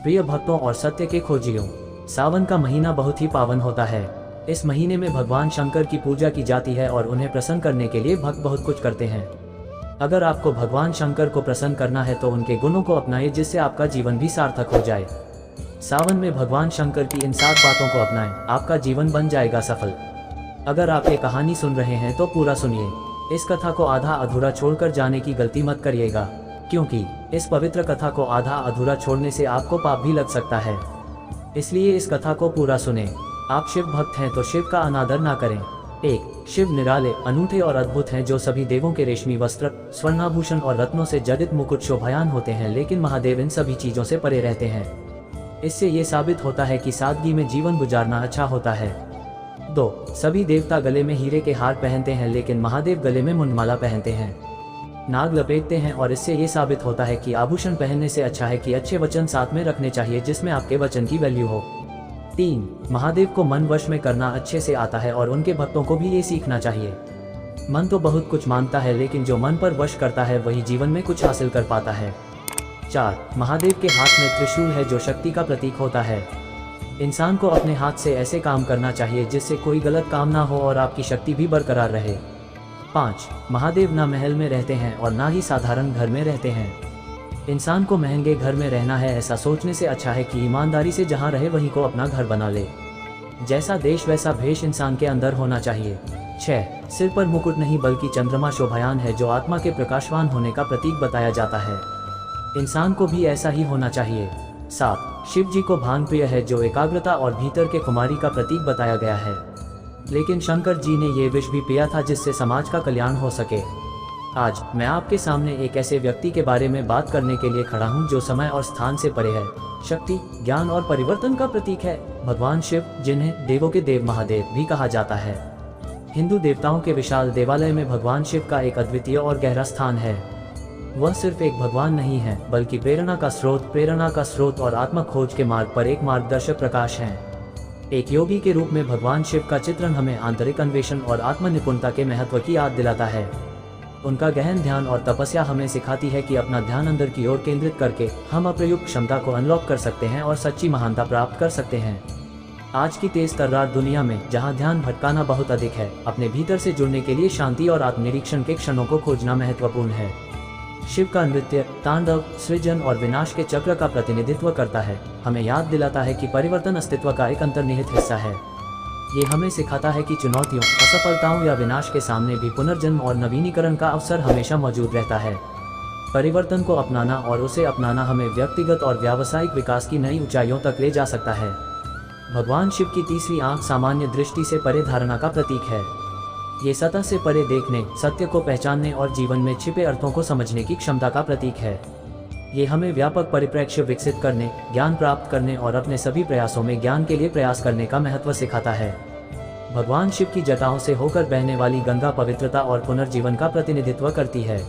प्रिय भक्तों और सत्य के खोजियों, सावन का महीना बहुत ही पावन होता है। इस महीने में भगवान शंकर की पूजा की जाती है और उन्हें प्रसन्न करने के लिए भक्त बहुत कुछ करते हैं। अगर आपको भगवान शंकर को प्रसन्न करना है तो उनके गुणों को अपनाएं, जिससे आपका जीवन भी सार्थक हो जाए। सावन में भगवान शंकर की इन 7 बातों को अपनाएं, आपका जीवन बन जाएगा सफल। अगर आप ये कहानी सुन रहे हैं तो पूरा सुनिए। इस कथा को आधा अधूरा छोड़कर जाने की गलती मत करिएगा, क्योंकि इस पवित्र कथा को आधा अधूरा छोड़ने से आपको पाप भी लग सकता है। इसलिए इस कथा को पूरा सुने। आप शिव भक्त हैं तो शिव का अनादर ना करें। 1. शिव निराले, अनूठे और अद्भुत हैं, जो सभी देवों के रेशमी वस्त्र, स्वर्णाभूषण और रत्नों से जडित मुकुट शोभायान होते हैं, लेकिन महादेव इन सभी चीजों से परे रहते हैं। इससे ये साबित होता है कि सादगी में जीवन गुजारना अच्छा होता है। 2. सभी देवता गले में हीरे के हार पहनते हैं, लेकिन महादेव गले में मुंडमाला पहनते हैं, नाग लपेटते हैं, और इससे ये साबित होता है कि आभूषण पहनने से अच्छा है कि अच्छे वचन साथ में रखने चाहिए, जिसमें आपके वचन की वैल्यू हो। 3. महादेव को मन वश में करना अच्छे से आता है और उनके भक्तों को भी ये सीखना चाहिए। मन तो बहुत कुछ मांगता है, लेकिन जो मन पर वश करता है वही जीवन में कुछ हासिल कर पाता है। 4. महादेव के हाथ में त्रिशूल है, जो शक्ति का प्रतीक होता है। इंसान को अपने हाथ से ऐसे काम करना चाहिए जिससे कोई गलत काम ना हो और आपकी शक्ति भी बरकरार रहे। 5. महादेव ना महल में रहते हैं और ना ही साधारण घर में रहते हैं। इंसान को महंगे घर में रहना है, ऐसा सोचने से अच्छा है कि ईमानदारी से जहां रहे वहीं को अपना घर बना ले। जैसा देश वैसा भेष इंसान के अंदर होना चाहिए। 6. सिर पर मुकुट नहीं बल्कि चंद्रमा शोभायान है, जो आत्मा के प्रकाशवान होने का प्रतीक बताया जाता है। इंसान को भी ऐसा ही होना चाहिए। 7. शिव जी को भांग प्रिय है, जो एकाग्रता और भीतर के कुमारी का प्रतीक बताया गया है, लेकिन शंकर जी ने ये विष भी पिया था जिससे समाज का कल्याण हो सके। आज मैं आपके सामने एक ऐसे व्यक्ति के बारे में बात करने के लिए खड़ा हूँ जो समय और स्थान से परे है, शक्ति, ज्ञान और परिवर्तन का प्रतीक है, भगवान शिव, जिन्हें देवों के देव महादेव भी कहा जाता है। हिंदू देवताओं के विशाल देवालय में भगवान शिव का एक अद्वितीय और गहरा स्थान है। वह सिर्फ एक भगवान नहीं है, बल्कि प्रेरणा का स्रोत और आत्म खोज के मार्ग पर एक मार्गदर्शक प्रकाश हैं। एक योगी के रूप में भगवान शिव का चित्रण हमें आंतरिक अन्वेषण और आत्म निपुणता के महत्व की याद दिलाता है। उनका गहन ध्यान और तपस्या हमें सिखाती है कि अपना ध्यान अंदर की ओर केंद्रित करके हम अप्रयुक्त क्षमता को अनलॉक कर सकते हैं और सच्ची महानता प्राप्त कर सकते हैं। आज की तेज तर्रार दुनिया में, जहां ध्यान भटकाना बहुत अधिक है, अपने भीतर से जुड़ने के लिए शांति और आत्मनिरीक्षण के क्षणों को खोजना महत्वपूर्ण है। शिव का नृत्य, तांडव, सृजन और विनाश के चक्र का प्रतिनिधित्व करता है, हमें याद दिलाता है कि परिवर्तन अस्तित्व का एक अंतर्निहित हिस्सा है। ये हमें सिखाता है कि चुनौतियों, असफलताओं या विनाश के सामने भी पुनर्जन्म और नवीनीकरण का अवसर हमेशा मौजूद रहता है। परिवर्तन को अपनाना और उसे अपनाना हमें व्यक्तिगत और व्यावसायिक विकास की नई ऊंचाइयों तक ले जा सकता है। भगवान शिव की तीसरी आंख सामान्य दृष्टि से परे धारणा का प्रतीक है। ये सतह से परे देखने, सत्य को पहचानने और जीवन में छिपे अर्थों को समझने की क्षमता का प्रतीक है। ये हमें व्यापक परिप्रेक्ष्य विकसित करने, ज्ञान प्राप्त करने और अपने सभी प्रयासों में ज्ञान के लिए प्रयास करने का महत्व सिखाता है। भगवान शिव की जटाओं से होकर बहने वाली गंगा पवित्रता और पुनर्जीवन का प्रतिनिधित्व करती है।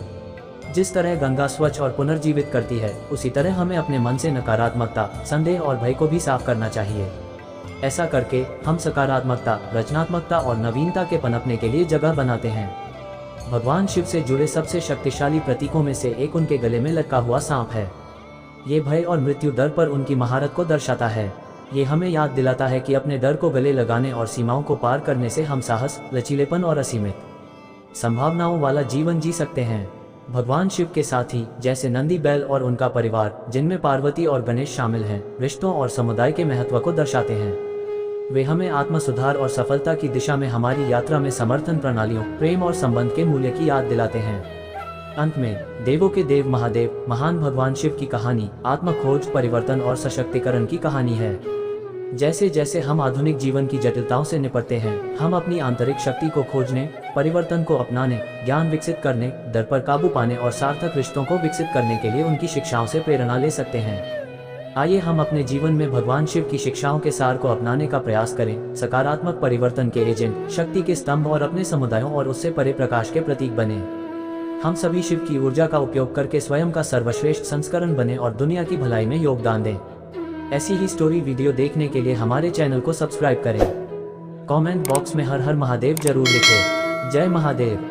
जिस तरह गंगा स्वच्छ और पुनर्जीवित करती है, उसी तरह हमें अपने मन से नकारात्मकता, संदेह और भय को भी साफ करना चाहिए। ऐसा करके हम सकारात्मकता, रचनात्मकता और नवीनता के पनपने के लिए जगह बनाते हैं। भगवान शिव से जुड़े सबसे शक्तिशाली प्रतीकों में से एक उनके गले में लटका हुआ सांप है। ये भय और मृत्यु दर पर उनकी महारत को दर्शाता है। ये हमें याद दिलाता है कि अपने डर को गले लगाने और सीमाओं को पार करने से हम साहस, लचीलेपन और असीमित संभावनाओं वाला जीवन जी सकते हैं। भगवान शिव के साथी, जैसे नंदी बैल और उनका परिवार, जिनमें पार्वती और गणेश शामिल हैं, रिश्तों और समुदाय के महत्व को दर्शाते हैं। वे हमें आत्म सुधार और सफलता की दिशा में हमारी यात्रा में समर्थन प्रणालियों, प्रेम और संबंध के मूल्य की याद दिलाते हैं। अंत में, देवों के देव महादेव, महान भगवान शिव की कहानी आत्म खोज, परिवर्तन और सशक्तिकरण की कहानी है। जैसे जैसे हम आधुनिक जीवन की जटिलताओं से निपटते हैं, हम अपनी आंतरिक शक्ति को खोजने, परिवर्तन को अपनाने, ज्ञान विकसित करने, डर पर काबू पाने और सार्थक रिश्तों को विकसित करने के लिए उनकी शिक्षाओं से प्रेरणा ले सकते हैं। आइए हम अपने जीवन में भगवान शिव की शिक्षाओं के सार को अपनाने का प्रयास करें, सकारात्मक परिवर्तन के एजेंट, शक्ति के स्तंभ और अपने समुदायों और उससे परे प्रकाश के प्रतीक बने। हम सभी शिव की ऊर्जा का उपयोग करके स्वयं का सर्वश्रेष्ठ संस्करण बने और दुनिया की भलाई में योगदान दें। ऐसी ही स्टोरी वीडियो देखने के लिए हमारे चैनल को सब्सक्राइब करें। कमेंट बॉक्स में हर हर महादेव जरूर लिखें। जय महादेव।